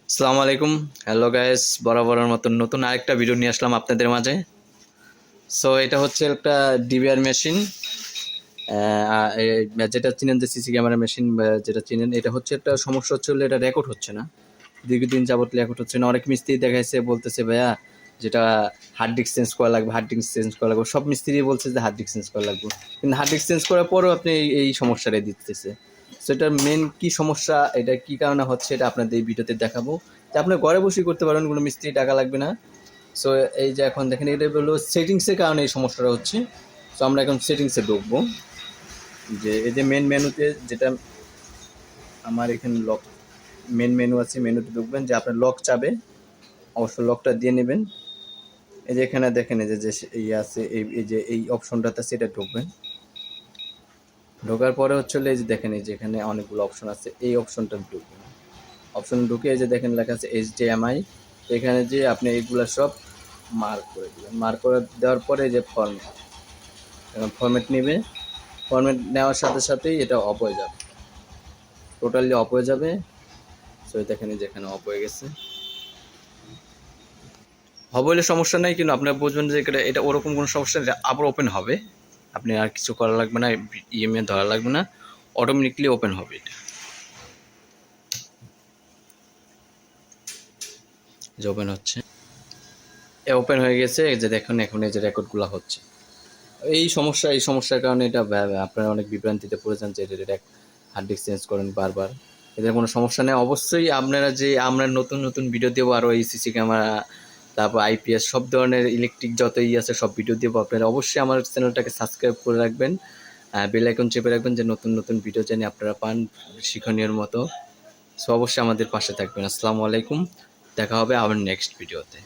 আসসালামু আলাইকুম। Hello guys, বরাবরের মতন নতুন আরেকটা ভিডিও নিয়ে আসলাম আপনাদের মাঝে। সো এটা হচ্ছে একটা ডিবিআর মেশিন, যেটা চিনেন যে সিসি ক্যামেরা মেশিন, যেটা চিনেন। এটা হচ্ছে একটা সমস্যা হচ্ছে হলো এটা রেকর্ড হচ্ছে না, দীর্ঘদিন যাবত রেকর্ড হচ্ছে না। অনেক মিস্ত্রি দেখাইছে, বলতেছে ভাইয়া যেটা হার্ড ডিস্ক চেঞ্জ করা লাগবে, হার্ড ডিস্ক চেঞ্জ করা লাগবে। সব মিস্ত্রি বলছে যে হার্ড ডিস্ক চেঞ্জ করা লাগবে, কিন্তু হার্ড ডিস্ক চেঞ্জ করার পরেও আপনি এই সমস্যাটাই দিতেছে। সো এটার মেন কি সমস্যা, এটা কি কারণে হচ্ছে, এটা আপনাদের এই ভিডিওতে দেখাবো। যে আপনি ঘরে বসেই করতে পারেন, কোনো মিস্ত্রি টাকা লাগবে না। সো এই যে এখন দেখেন, এটা হলো সেটিংসের কারণে এই সমস্যাটা হচ্ছে। সো আমরা এখন সেটিংসে ঢুকবো। যে এই যে মেন মেনুতে, যেটা আমার এখানে লক মেন মেনু আছে, মেনুতে ঢুকবেন। যে আপনার লক চাবে, অবশ্যই লকটা দিয়ে নেবেন। এই যে এখানে দেখেন, এই যে ইয়ে আছে, এই যে এই অপশনটাতে আছে, এটা ঢুকবেন। ঢোকার পরে হচ্ছে এই যে দেখেন, এই যে এখানে অনেকগুলো অপশন আছে, এই অপশনটা ঢুকবেন। অপশন ঢুকে এই যে দেখেন লেখা আছে HDMI। এখানে যে আপনি এইগুলো সব মার্ক করে দেবেন। মার্ক করে দেওয়ার পরে যে ফরম্যাট, এখন ফরম্যাট নেবে। ফরম্যাট নেওয়ার সাথে সাথেই এটা অফ হয়ে যাবে, টোটালি অফ হয়ে যাবে। সো দেখেন এই যে এখানে অফ হয়ে গেছে। হবে হলে সমস্যা নেই, কিন্তু আপনারা বুঝবেন যে এটা ওরকম কোনো সমস্যা নেই, আবার ওপেন হবে। আপনি আর কিছু করা লাগবে না, ইএমএ ধরা লাগবে না, অটোমেটিকলি ওপেন হবে। এটা যে ওপেন হচ্ছে, ওপেন হয়ে গেছে। এই যে দেখুন, এখন এই যে রেকর্ডগুলো হচ্ছে। এই সমস্যার কারণে এটা আপনারা অনেক বিভ্রান্তিতে পড়ে যান, যে এটা হার্ড ডিস্ক চেঞ্জ করেন বারবার। এদের কোনো সমস্যা নেই। অবশ্যই আপনারা, যে আমরা নতুন নতুন ভিডিও দেবো, আরও এই সিসি ক্যামেরা, তারপর আইপিএস, সব ধরনের ইলেকট্রিক যত আছে সব ভিডিও দেবো। আপনারা অবশ্যই আমার চ্যানেলটাকে সাবস্ক্রাইব করে রাখবেন, বেল আইকন চেপে রাখবেন, যে নতুন নতুন ভিডিও জানি আপনারা পান শিক্ষণীয়র মতো। সো অবশ্যই আমাদের পাশে থাকবেন। আসসালামু আলাইকুম, দেখা হবে আবার নেক্সট ভিডিওতে।